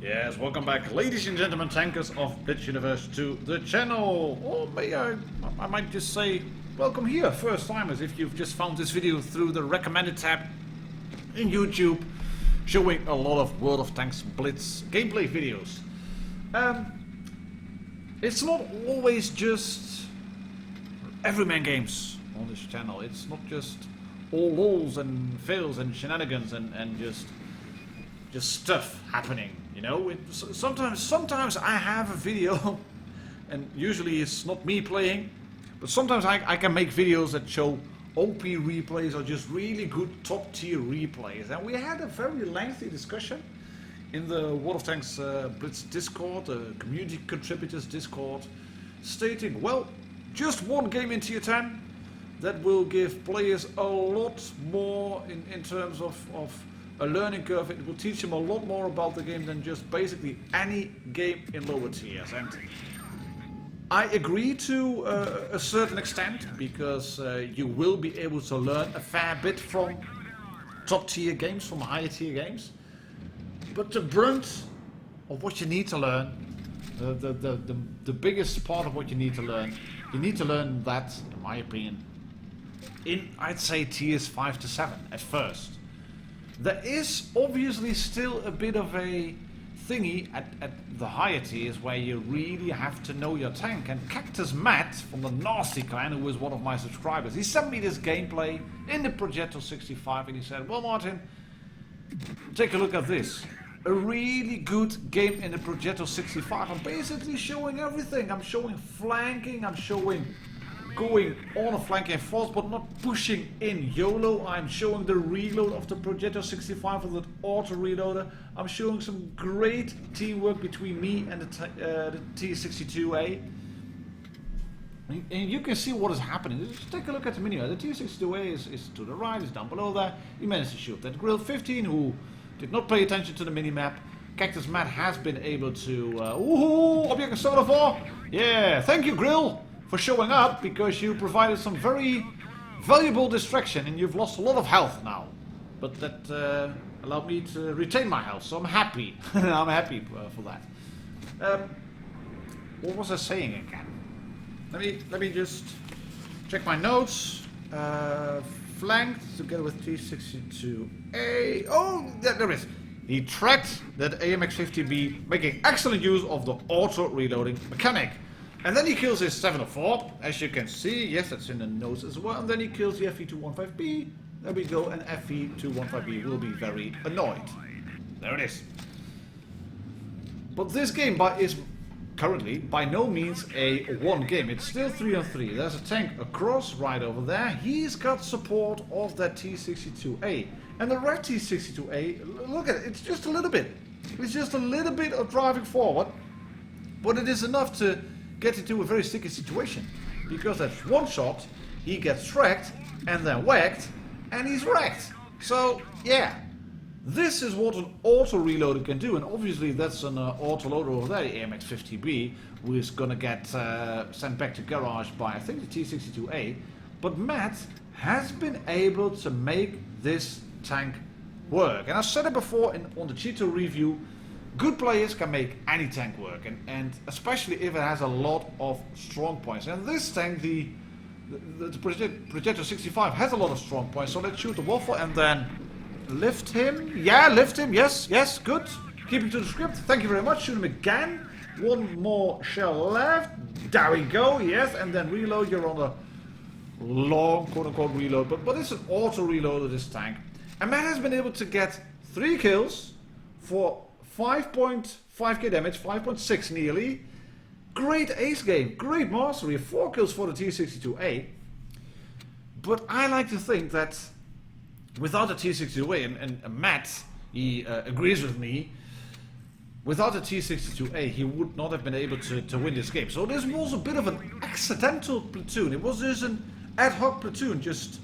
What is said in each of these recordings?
Yes, welcome back, ladies and gentlemen, tankers of Blitz Universe, to the channel. Or may I might just say, welcome here, first timers, if you've just found this video through the recommended tab in YouTube, showing a lot of World of Tanks Blitz gameplay videos. It's not always just everyman games on this channel. It's not just all lols and fails and shenanigans and just stuff happening, you know. Sometimes I have a video, and usually it's not me playing, but sometimes I can make videos that show OP replays or just really good top tier replays. And we had a very lengthy discussion in the World of Tanks Blitz Discord, the community contributors Discord, stating, well, just one game in tier 10 that will give players a lot more in terms of a learning curve. It will teach them a lot more about the game than just basically any game in lower tiers. And I agree to a certain extent, because you will be able to learn a fair bit from top tier games, from higher tier games. But the brunt of what you need to learn, the biggest part of what you need to learn that, in my opinion, in, I'd say, tiers 5 to 7 at first. There is obviously still a bit of a thingy at the higher tiers where you really have to know your tank. And Cactus Matt from the Nasty Clan, who is one of my subscribers, he sent me this gameplay in the Progetto 65 and he said, well, Martin, take a look at this. A really good game in the Progetto 65. I'm basically showing everything. I'm showing flanking, I'm showing going on a flanking force but not pushing in YOLO. I'm showing the reload of the Progetto 65 with that auto reloader. I'm showing some great teamwork between me and the T62A. And you can see what is happening. Just take a look at the menu. The T62A is to the right, is down below there. He managed to shoot that Grill 15, who did not pay attention to the minimap. Cactus Matt has been able to... Ooh, Object Soda 4! Yeah, thank you, Grill, for showing up, because you provided some very valuable distraction and you've lost a lot of health now. But that allowed me to retain my health, so I'm happy. I'm happy for that. What was I saying again? Let me just check my notes. Flanked together with T62A. Oh, there is. He tracked that AMX-50B, making excellent use of the auto reloading mechanic. And then he kills his 704, as you can see. Yes, that's in the notes as well. And then he kills the FE215B. There we go, and FE215B will be very annoyed. There it is. But this game is currently by no means a one game. It's still 3-on-3. There's a tank across right over there. He's got support of that T62A. And the red T62A, look at it, it's just a little bit. It's just a little bit of driving forward. But it is enough to get into a very sticky situation, because that's one shot, he gets tracked and then whacked, and he's wrecked. So yeah, this is what an auto reloader can do, and obviously that's an auto loader over there, the AMX-50B, who is gonna get sent back to garage by, I think, the T62A. But Matt has been able to make this tank work, and I said it before on the Cheeto review. Good players can make any tank work, and especially if it has a lot of strong points. And this tank, the Progetto 65, has a lot of strong points. So let's shoot the waffle and then lift him. Yeah, lift him. Yes, good. Keeping to the script. Thank you very much. Shoot him again. One more shell left. There we go. Yes, and then reload. You're on a long, quote-unquote, reload. But it's an auto reload of this tank. And Matt has been able to get 3 kills for 5.5k damage, 5.6 nearly. Great ace game, great mastery, 4 kills for the T62A. But I like to think that without the T62A, and Matt, he agrees with me, without the T62A he would not have been able to win this game. So this was a bit of an accidental platoon. It was just an ad hoc platoon, just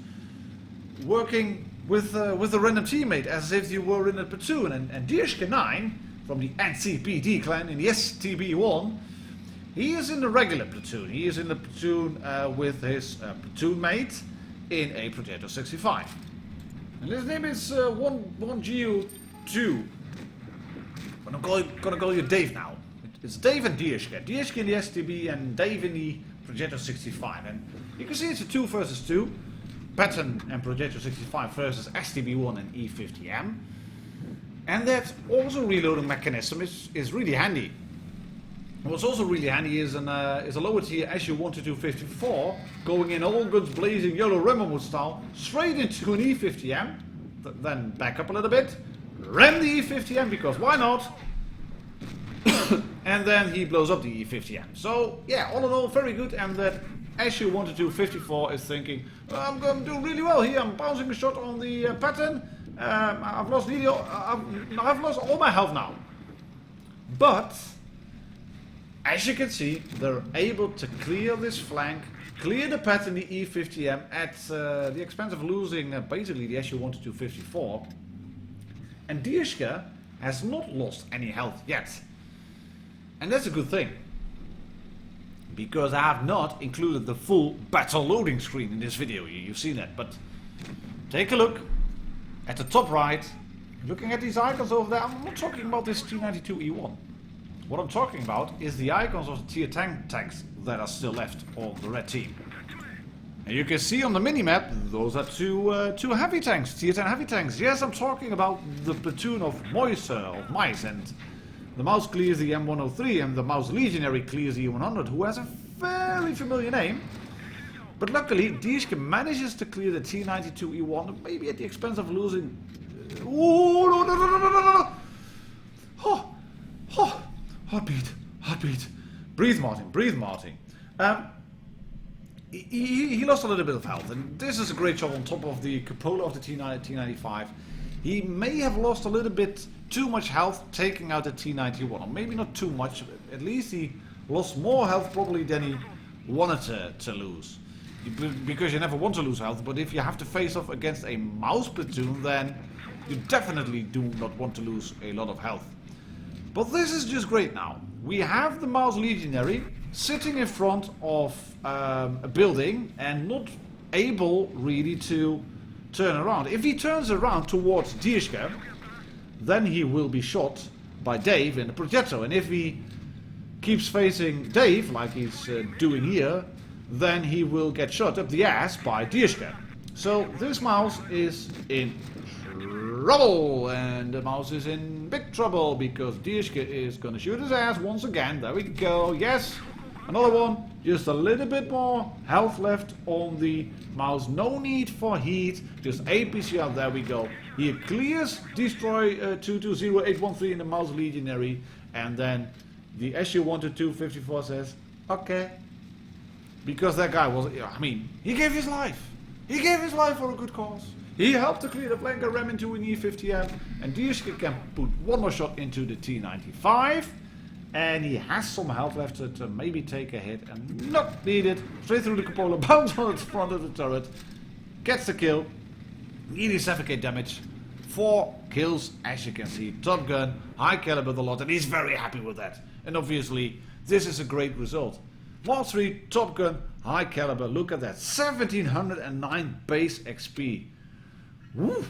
working with a random teammate as if you were in a platoon. And Dierschke9 from the NCPD clan in the STB1, he is in the regular platoon. He is in the platoon with his platoon mate in a Progetto 65. And his name is 1GU2. I'm gonna call you Dave now. It's Dave and Dierschke. Dierschke in the STB and Dave in the Progetto 65. And you can see it's a 2 versus 2. Pattern and Progetto 65 versus STB1 and E50M. And that also reloading mechanism is really handy. What's also really handy is a lower tier SU-122-54 going in all guns blazing yellow Remmerwood style straight into an E50M. Then back up a little bit, ram the E50M because why not? And then he blows up the E50M. So yeah, all in all very good. And that SU-122-54 is thinking, I'm going to do really well here. I'm bouncing a shot on the pattern. I've lost all my health now. But as you can see, they're able to clear this flank, clear the pattern, the E50M, at the expense of losing basically the SU-122-54. And Dierschke has not lost any health yet. And that's a good thing. Because I have not included the full battle loading screen in this video. You've seen that. But take a look at the top right. Looking at these icons over there, I'm not talking about this T92E1. What I'm talking about is the icons of the tier tanks that are still left on the red team. And you can see on the minimap, those are two heavy tanks, tier 10 heavy tanks. Yes, I'm talking about the platoon of mice, and the mouse clears the M103 and the mouse legionary clears the E100, who has a very familiar name. But luckily, Dierschke manages to clear the T92E1, maybe at the expense of losing... Oh, no. Oh. Heartbeat. Breathe, Martin. He lost a little bit of health, and this is a great shot on top of the cupola of the T95. He may have lost a little bit too much health taking out the T91, or maybe not too much, but at least he lost more health probably than he wanted to lose. Because you never want to lose health, but if you have to face off against a mouse platoon, then you definitely do not want to lose a lot of health. But this is just great now. We have the mouse legionary sitting in front of a building and not able really to turn around. If he turns around towards Dierschke, then he will be shot by Dave in the Progetto. And if he keeps facing Dave, like he's doing here, then he will get shot up the ass by Dierschke. So this mouse is in trouble, and the mouse is in big trouble because Dierschke is gonna shoot his ass once again. There we go. Yes, another one. Just a little bit more health left on the mouse. No need for heat. Just APCR. There we go. He clears destroy 220813 in the mouse legionary, and then the SU-122-54 says, okay, because that guy was. I mean, he gave his life. He gave his life for a good cause. He helped to clear the flanker, ram into an E50M, and Dierschke can put one more shot into the T95, and he has some health left to maybe take a hit, and not needed. Straight through the cupola, bounce on its front of the turret, gets the kill, nearly 7k damage, 4 kills, as you can see. Top Gun, high caliber the lot, and he's very happy with that. And obviously, this is a great result. Mark 3, Top Gun, high caliber, look at that, 1709 base XP. Woo!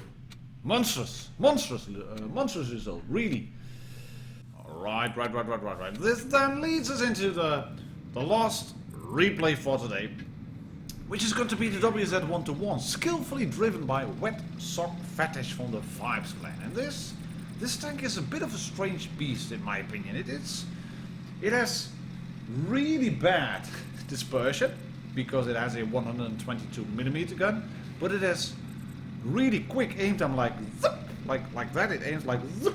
Monstrous result, really. Right. This then leads us into the last replay for today, which is going to be the WZ-121, skillfully driven by Wet Sock Fetish from the Vibes clan. And this tank is a bit of a strange beast in my opinion. It has really bad dispersion because it has a 122mm gun, but it has really quick aim time, like that. It aims like zip.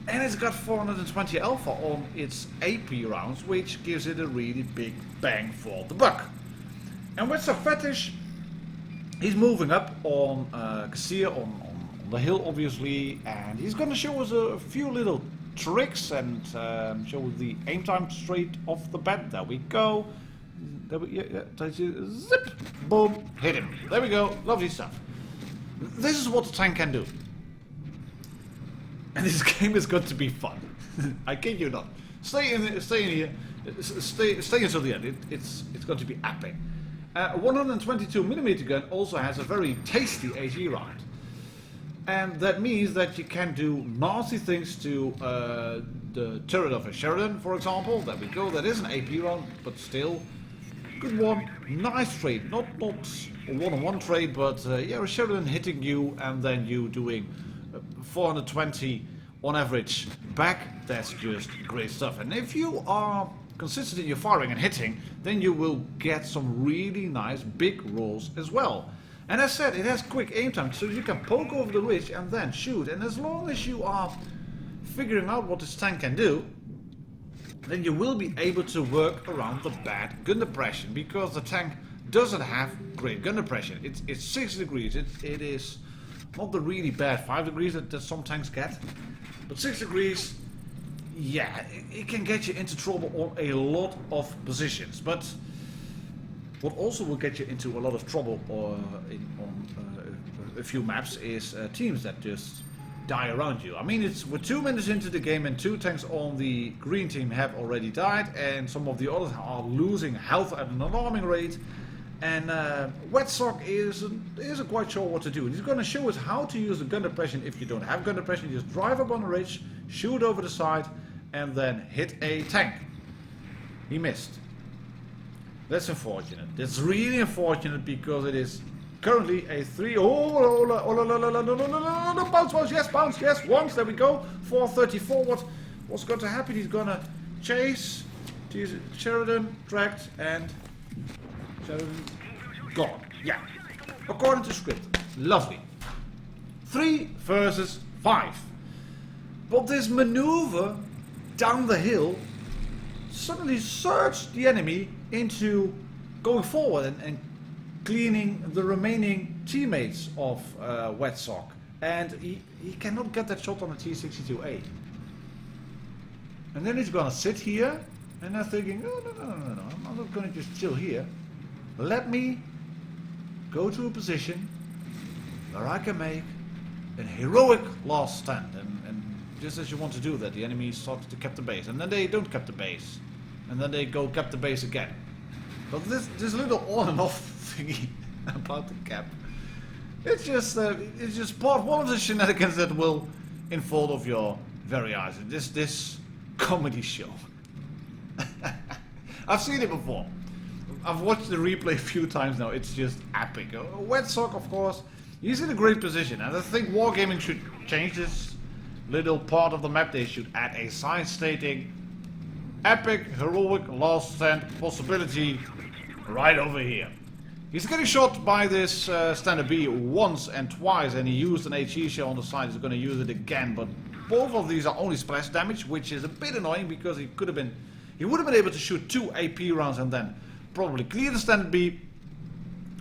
And it's got 420 alpha on its AP rounds, which gives it a really big bang for the buck. And with some fetish, he's moving up on Kassir, on the hill obviously, and he's gonna show us a few little tricks and show the aim time straight off the bat. There we go. Zip, boom, hit him. There we go, lovely stuff. This is what the tank can do. And this game is going to be fun. I kid you not. Stay in here. Stay until the end. It's going to be epic. A 122mm gun also has a very tasty AG round. And that means that you can do nasty things to the turret of a Sheridan, for example. There we go, that is an AP round, but still. Good one, nice trade. Not a one-on-one trade, but yeah, a Sheridan hitting you and then you doing 420 on average back. That's just great stuff. And if you are consistent in your firing and hitting, then you will get some really nice big rolls as well. And as said, it has quick aim time, so you can poke over the ridge and then shoot. And as long as you are figuring out what this tank can do, then you will be able to work around the bad gun depression, because the tank doesn't have great gun depression. It's 6 degrees. It is not the really bad 5 degrees that some tanks get, but 6 degrees, yeah, it can get you into trouble on a lot of positions. But what also will get you into a lot of trouble on a few maps is teams that just die around you. I mean, we're 2 minutes into the game and 2 tanks on the green team have already died, and some of the others are losing health at an alarming rate. And Wetsock isn't quite sure what to do. He's going to show us how to use the gun depression. If you don't have gun depression, you just drive up on the ridge, shoot over the side, and then hit a tank. He missed. That's unfortunate. That's really unfortunate, because it is currently a 3. Bounce, yes, once, there we go. 430 forward. What's going to happen? He's going to chase. Sheridan tracked and Sheridan gone. Yeah, according to script. Lovely. 3 versus 5. But this maneuver down the hill suddenly surged the enemy into going forward and cleaning the remaining teammates of Wetsock. And he cannot get that shot on the T-62A. And then he's gonna sit here, and I'm thinking, no, I'm not gonna just chill here. Let me go to a position where I can make an heroic last stand. And just as you want to do that, the enemy starts to cap the base, and then they don't cap the base, and then they go cap the base again. But this little on and off thingy about the cap, it's just part one of the shenanigans that will unfold of your very eyes. This comedy show. I've seen it before. I've watched the replay a few times now. It's just epic. Wetsock, of course, he's in a great position, and I think Wargaming should change this little part of the map. They should add a sign stating epic, heroic, last stand possibility right over here. He's getting shot by this standard B once and twice, and he used an HE shell on the side. He's going to use it again, but both of these are only splash damage, which is a bit annoying, because he would have been able to shoot 2 AP rounds and then probably clear the standard B,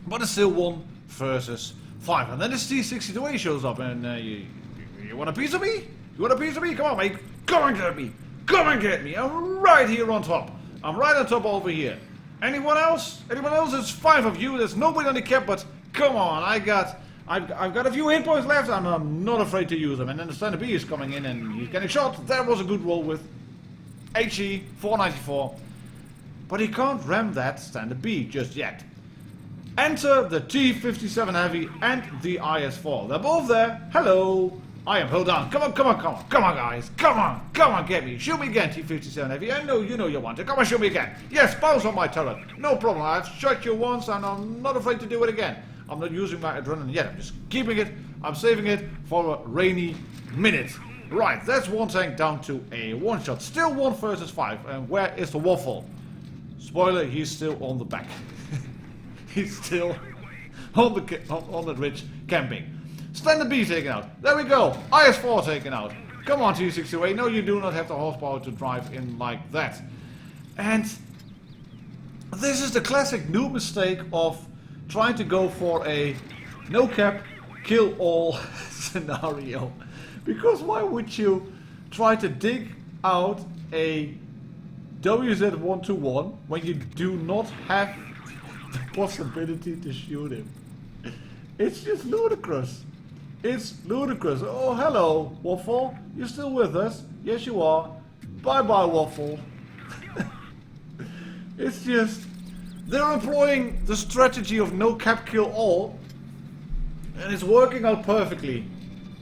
but it's still 1 versus 5. And then this T-62A shows up, and you want a piece of me? You want a piece of me? Come on, mate. Come and get me. Come and get me. I'm right here on top. I'm right on top over here. Anyone else? Anyone else? There's 5 of you. There's nobody on the cap, but come on. I've got a few hit points left, and I'm not afraid to use them. And then the standard B is coming in, and he's getting shot. That was a good roll with HE 494. But he can't ram that standard B just yet. Enter the T-57 Heavy and the IS-4. They're both there. Hello. I am. Hold on. Come on, guys. Come on, get me. Shoot me again, T-57 Heavy. I know you know you want to. Come on, shoot me again. Yes, bounce on my turret. No problem. I've shot you once, and I'm not afraid to do it again. I'm not using my adrenaline yet. I'm just keeping it. I'm saving it for a rainy minute. Right, that's one tank down to a 1-shot. Still 1 versus 5. And where is the Waffle? Spoiler, he's still on the back. He's still on the ridge camping. Standard B taken out. There we go. IS-4 taken out. Come on, T-62A. No, you do not have the horsepower to drive in like that. And this is the classic noob mistake of trying to go for a no cap, kill all scenario. Because why would you try to dig out a WZ-121 when you do not have the possibility to shoot him? It's just ludicrous. It's ludicrous. Oh, hello, Waffle. You're still with us? Yes, you are. Bye-bye, Waffle. It's just, they're employing the strategy of no cap, kill all, and it's working out perfectly.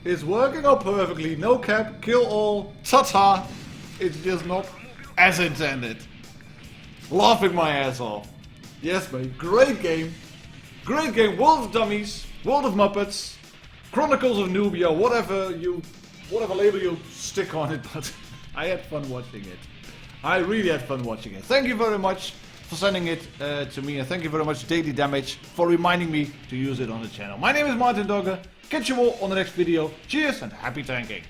It's working out perfectly. No cap, kill all, ta-ta. It's just not as intended. Laughing my ass off. Yes, mate. Great game. Great game. World of Dummies, World of Muppets, Chronicles of Nubia, whatever label you stick on it, but I had fun watching it. I really had fun watching it. Thank you very much for sending it to me, and thank you very much Daily Damage for reminding me to use it on the channel. My name is Martin Dogger. Catch you all on the next video. Cheers and happy tanking.